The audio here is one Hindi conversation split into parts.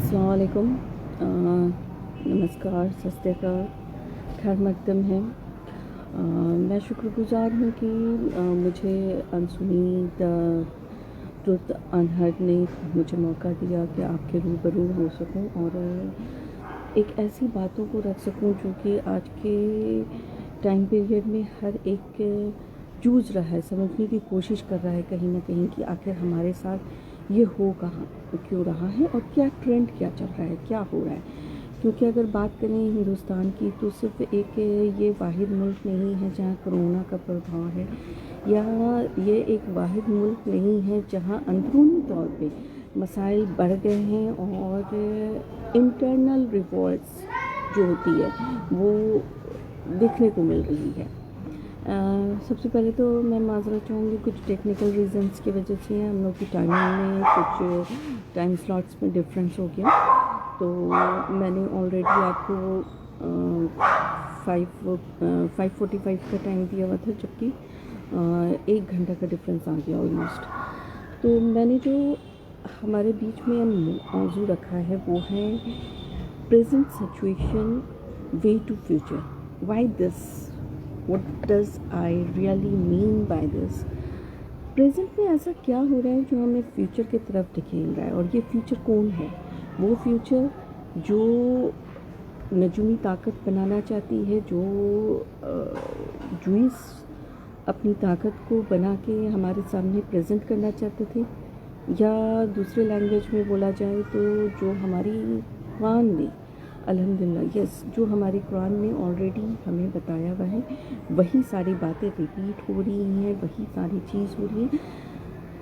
अस्सलाम वालेकुम। नमस्कार, सत श्री अकाल, खैर मकदम है। मैं शुक्रगुज़ार हूँ कि मुझे अनसुनी द ट्रुथ अनहर्ड ने मुझे मौका दिया कि आपके रूबरू हो सकूँ और एक ऐसी बातों को रख सकूँ जो कि आज के टाइम पीरियड में हर एक जूझ रहा है, समझने की कोशिश कर रहा है कहीं ना कहीं कि आखिर हमारे साथ ये हो कहाँ क्यों रहा है और क्या ट्रेंड क्या चल रहा है, क्या हो रहा है। क्योंकि अगर बात करें हिंदुस्तान की तो सिर्फ एक ये वाहिद मुल्क नहीं है जहाँ कोरोना का प्रभाव है, या ये एक वाहिद मुल्क नहीं है जहाँ अंदरूनी तौर पे मसाइल बढ़ गए हैं और इंटरनल रिवॉल्ट्स जो होती है वो देखने को मिल रही है। सबसे पहले तो मैं माजरत चाहूँगी, कुछ टेक्निकल रीजंस की वजह से हम लोग की टाइमिंग में कुछ टाइम स्लॉट्स में डिफरेंस हो गया। तो मैंने ऑलरेडी आपको 5:45 का टाइम दिया हुआ था, जबकि 1 घंटा का डिफरेंस आ गया ऑलमोस्ट। तो मैंने जो हमारे बीच में मौजू रखा है वो है present situation way to future. Why this, What does I really mean by this? Present में ऐसा क्या हो रहा है जो हमें फ्यूचर की तरफ धकेल रहा है, और ये फ्यूचर कौन है? वो फ्यूचर जो नजूमी ताकत बनाना चाहती है, जो जुइस अपनी ताकत को बना के हमारे सामने प्रेजेंट करना चाहते थे, या दूसरे लैंग्वेज में बोला जाए तो जो हमारी कुरान ने अल्हम्दुलिल्लाह जो हमारी कुरान ने ऑलरेडी हमें बताया हुआ है, वही सारी बातें रिपीट हो रही हैं, वही सारी चीज़ हो रही है।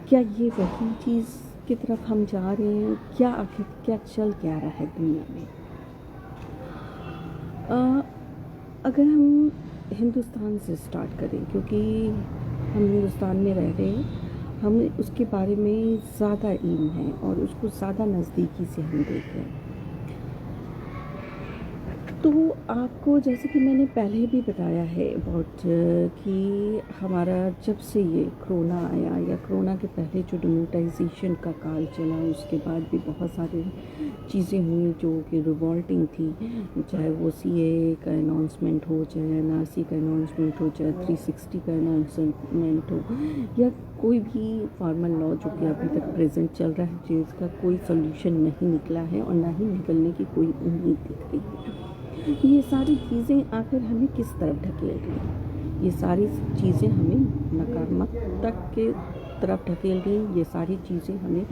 क्या ये वही चीज़ की तरफ हम जा रहे हैं? क्या आखिर क्या चल क्या रहा है दुनिया में? अगर हम हिंदुस्तान से स्टार्ट करें, क्योंकि हम हिंदुस्तान में रह रहे हैं, हमें उसके बारे में ज़्यादा इल्म है और उसको ज़्यादा नज़दीकी से हम देख रहे हैं। तो आपको जैसे कि मैंने पहले भी बताया है अबाउट कि हमारा जब से ये कोरोना आया, या कोरोना के पहले जो डिमोनेटाइजेशन का काल चला, उसके बाद भी बहुत सारी चीज़ें हुई जो कि रिवॉल्टिंग थी, चाहे वो सीए का अनाउंसमेंट हो, चाहे एनआरसी का अनाउंसमेंट हो, चाहे 360 का अनाउंसमेंट हो, या कोई भी फॉर्मल लॉ जो कि अभी तक प्रेजेंट चल रहा है, जिसका कोई सोल्यूशन नहीं निकला है और ना ही निकलने की कोई उम्मीद दिख रही है। ये सारी चीज़ें आखिर हमें किस तरफ ढकेल रही हैं? ये सारी चीज़ें हमें नकारात्मक के तरफ ढकेल रही हैं, ये सारी चीज़ें हमें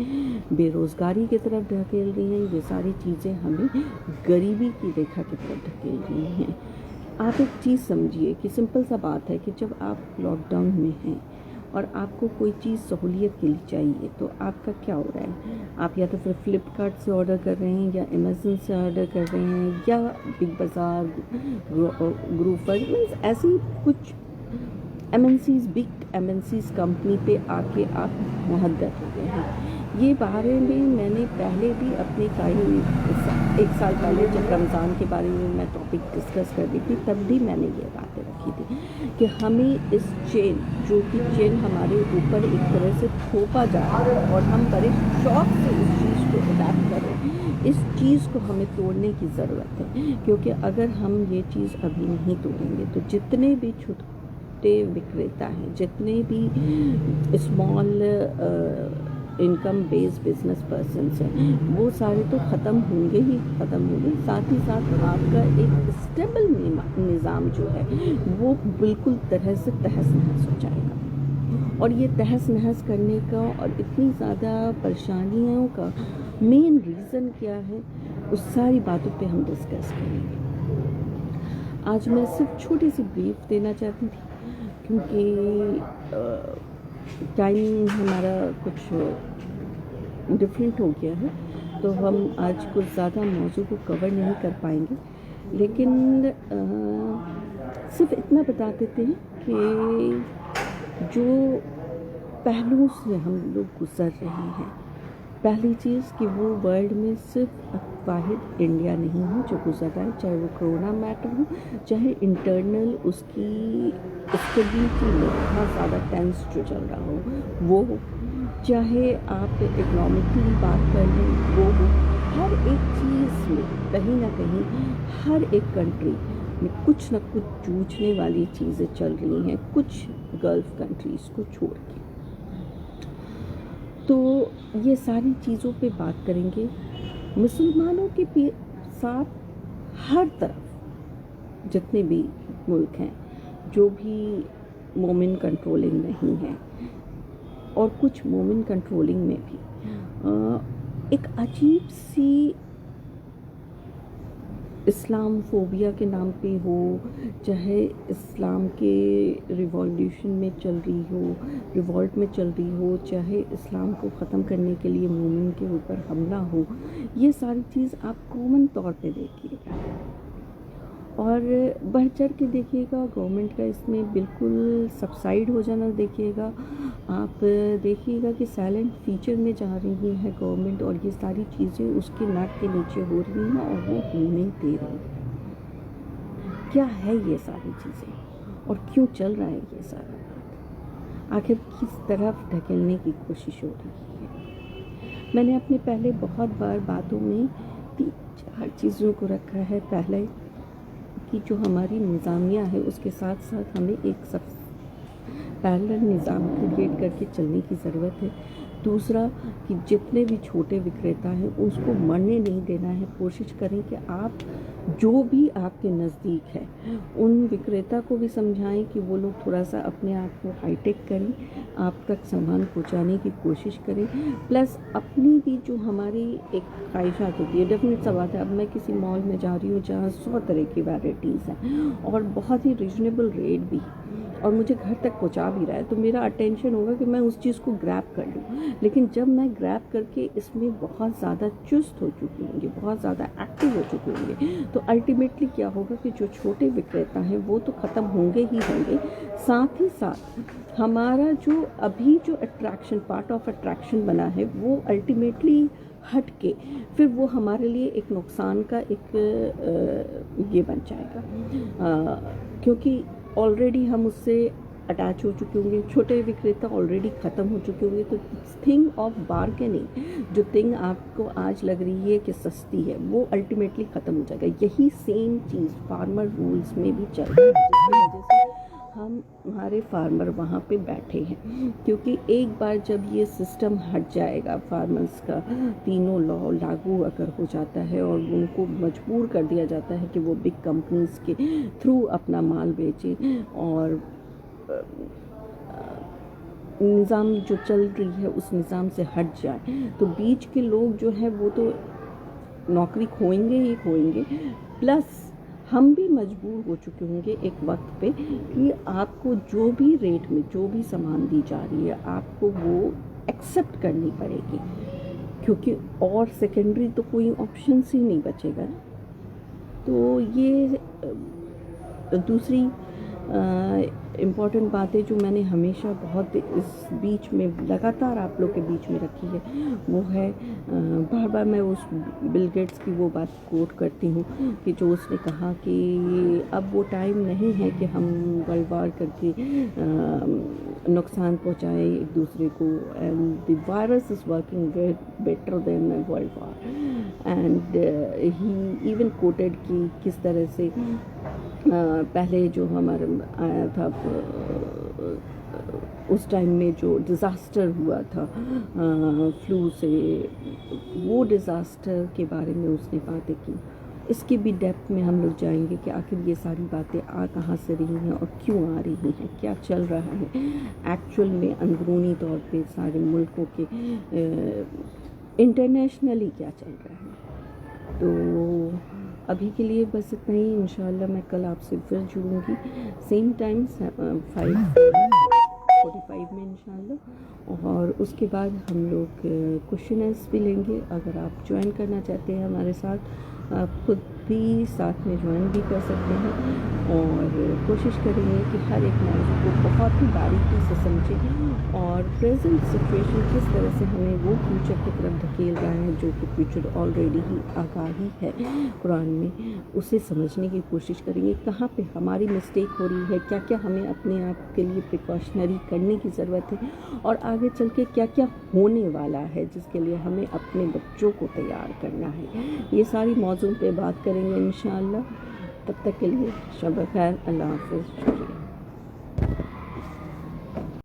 बेरोज़गारी की तरफ ढकेल रही हैं, ये सारी चीज़ें हमें गरीबी की रेखा की तरफ ढकेल रही हैं। आप एक चीज़ समझिए कि सिंपल सा बात है कि जब आप लॉकडाउन में हैं और आपको कोई चीज़ सहूलियत के लिए चाहिए, तो आपका क्या हो रहा है? आप या तो फिर फ्लिपकार्ट से ऑर्डर कर रहे हैं, या अमेज़न से ऑर्डर कर रहे हैं, या बिग बाज़ार, ग्रोफर, मीन्स ऐसी कुछ एमएनसीज़, बिग एमएनसीज़ कंपनी पे आके आप मुहद्दत हो गए हैं। ये बारे में मैंने पहले भी अपने एक साल पहले जब रमज़ान के बारे में मैं टॉपिक डिस्कस कर रही थी, तब भी मैंने ये बातें रखी थी कि हमें इस चेन, जो कि चेन हमारे ऊपर एक तरह से थोपा जा रहा है और हम बड़े शौक से इस चीज़ को अडैप्ट कर रहे हैं, इस चीज़ को हमें तोड़ने की ज़रूरत है। क्योंकि अगर हम ये चीज़ अभी नहीं तोड़ेंगे तो जितने भी छोटे विक्रेता हैं, जितने भी small income based business persons हैं, वो सारे तो ख़त्म होंगे ही ख़त्म होंगे। साथ ही साथ आपका एक स्टेबल निज़ाम जो है वो बिल्कुल तरह से तहस नहस हो जाएगा। और ये तहस नहस करने का और इतनी ज़्यादा परेशानियों का मेन रीज़न क्या है, उस सारी बातों पे हम डिस्कस करेंगे। आज मैं सिर्फ छोटी सी ब्रीफ देना चाहती थी, क्योंकि टाइम हमारा कुछ डिफरेंट हो गया है, तो हम आज कुछ ज़्यादा मौजू को कवर नहीं कर पाएंगे। लेकिन सिर्फ इतना बता देते हैं कि जो पहलुओं से हम लोग गुज़र रहे हैं, पहली चीज़ कि वो वर्ल्ड में सिर्फ वाहिद इंडिया नहीं है जो गुजर रहा है, चाहे वो कोरोना मैटर हो, चाहे इंटरनल उसकी स्टेबिलिटी में बहुत ज़्यादा टेंस जो चल रहा हो वो हो, चाहे आप इकोनॉमिकली बात कर लें वो हो, हर एक चीज़ में कहीं ना कहीं हर एक कंट्री में कुछ ना कुछ जूझने वाली चीज़ें चल रही हैं, कुछ गल्फ़ कंट्रीज़ को छोड़ के। तो ये सारी चीज़ों पे बात करेंगे। मुसलमानों के साथ हर तरफ जितने भी मुल्क हैं, जो भी मोमिन कंट्रोलिंग नहीं है और कुछ मोमिन कंट्रोलिंग में भी एक अजीब सी इस्लाम फोबिया के नाम पे हो, चाहे इस्लाम के रिवॉल्यूशन में चल रही हो, रिवॉल्ट में चल रही हो, चाहे इस्लाम को ख़त्म करने के लिए मोमिन के ऊपर हमला हो, ये सारी चीज़ आप कॉमन तौर पे देखिएगा और बढ़ चढ़ के देखिएगा। गवर्नमेंट का इसमें बिल्कुल सबसाइड हो जाना देखिएगा। आप देखिएगा कि साइलेंट फीचर में जा रही है गवर्नमेंट और ये सारी चीज़ें उसके नाक के नीचे हो रही हैं और वो होने दे रही है। क्या है ये सारी चीज़ें और क्यों चल रहा है ये सारा, आखिर किस तरफ ढकेलने की कोशिश हो रही है। मैंने अपने पहले बहुत बार बातों में 3-4 चीज़ों को रखा है। पहले कि जो हमारी निज़ामिया है उसके साथ साथ हमें एक सब पैरेलल निज़ाम क्रिएट करके चलने की ज़रूरत है। दूसरा कि जितने भी छोटे विक्रेता हैं उसको मरने नहीं देना है। कोशिश करें कि आप जो भी आपके नज़दीक है उन विक्रेता को भी समझाएं कि वो लोग थोड़ा सा अपने आप को हाईटेक करें, आप तक सामान पहुंचाने की कोशिश करें। प्लस अपनी भी जो हमारी एक ख्वाहिशात होती है, डेफिनेट सा बात है, अब मैं किसी मॉल में जा रही हूँ जहाँ 100 तरह की वैराइटीज़ हैं और बहुत ही रिजनेबल रेट भी और मुझे घर तक पहुंचा भी रहा है, तो मेरा अटेंशन होगा कि मैं उस चीज़ को ग्रैब कर लूँ। लेकिन जब मैं ग्रैब करके इसमें बहुत ज़्यादा चुस्त हो चुकी होंगी, बहुत ज़्यादा एक्टिव हो चुके होंगे, तो अल्टीमेटली क्या होगा कि जो छोटे विक्रेता हैं वो तो ख़त्म होंगे ही होंगे, साथ ही साथ हमारा जो अभी जो अट्रैक्शन, पार्ट ऑफ अट्रैक्शन बना है, वो अल्टीमेटली हट के फिर वो हमारे लिए एक नुकसान का एक ये बन जाएगा, क्योंकि ऑलरेडी हम उससे अटैच हो चुके होंगे, छोटे विक्रेता ऑलरेडी ख़त्म हो चुके होंगे। तो थिंग ऑफ बार्गेनिंग, जो थिंग आपको आज लग रही है कि सस्ती है, वो अल्टीमेटली ख़त्म हो जाएगा। यही सेम चीज़ फार्मर रूल्स में भी चल रहा है, जिसकी वजह से हमारे फार्मर वहाँ पे बैठे हैं। क्योंकि एक बार जब ये सिस्टम हट जाएगा फार्मर्स का, तीनों लॉ लागू अगर हो जाता है और उनको मजबूर कर दिया जाता है कि वो बिग कंपनीज़ के थ्रू अपना माल बेचें और निज़ाम जो चल रही है उस निज़ाम से हट जाए, तो बीच के लोग जो हैं वो तो नौकरी खोएंगे ही खोएंगे, प्लस हम भी मजबूर हो चुके होंगे एक वक्त पे कि आपको जो भी रेट में जो भी सामान दी जा रही है आपको वो एक्सेप्ट करनी पड़ेगी, क्योंकि और सेकेंडरी तो कोई ऑप्शन ही नहीं बचेगा ना। तो ये दूसरी इम्पॉर्टेंट बातें जो मैंने हमेशा बहुत इस बीच में लगातार आप लोग के बीच में रखी है, वो है बार बार मैं उस बिल गेट्स की वो बात कोट करती हूँ कि जो उसने कहा कि अब वो टाइम नहीं है कि हम वर्ल्ड वार करके नुकसान पहुँचाएं एक दूसरे को, and the virus is working better than world war. And he even coated कि किस तरह से पहले जो हमारा आया था उस टाइम में जो डिज़ास्टर हुआ था फ्लू से, वो डिज़ास्टर के बारे में उसने बातें की। इसकी भी डेप्थ में हम लोग जाएंगे कि आखिर ये सारी बातें आ कहाँ से रही हैं और क्यों आ रही हैं, क्या चल रहा है एक्चुअल में अंदरूनी तौर पे सारे मुल्कों के, इंटरनेशनली क्या चल रहा है। तो अभी के लिए बस इतना ही। इंशाल्लाह मैं कल आपसे फिर जुड़ूंगी सेम टाइम 5:45 में इंशाल्लाह, और उसके बाद हम लोग क्वेश्चनर्स भी लेंगे। अगर आप ज्वाइन करना चाहते हैं हमारे साथ, आप खुद भी साथ में ज्वाइन भी कर सकते हैं और कोशिश करेंगे कि हर एक मौजू को बहुत ही बारीकी से समझें और प्रेजेंट सिचुएशन किस तरह से हमें वो फ्यूचर की तरफ धकेल रहा है जो कि फ्यूचर ऑलरेडी ही आगाही है कुरान में, उसे समझने की कोशिश करेंगे। कहाँ पे हमारी मिस्टेक हो रही है, क्या क्या हमें अपने आप के लिए प्रिकॉशनरी करने की ज़रूरत है और आगे चल के क्या क्या होने वाला है जिसके लिए हमें अपने बच्चों को तैयार करना है। ये सारी मौजूद पे बात करेंगे इंशाअल्लाह। तब तक के लिए शब खैर, अल्लाह हाफ़िज़, शुक्रिया।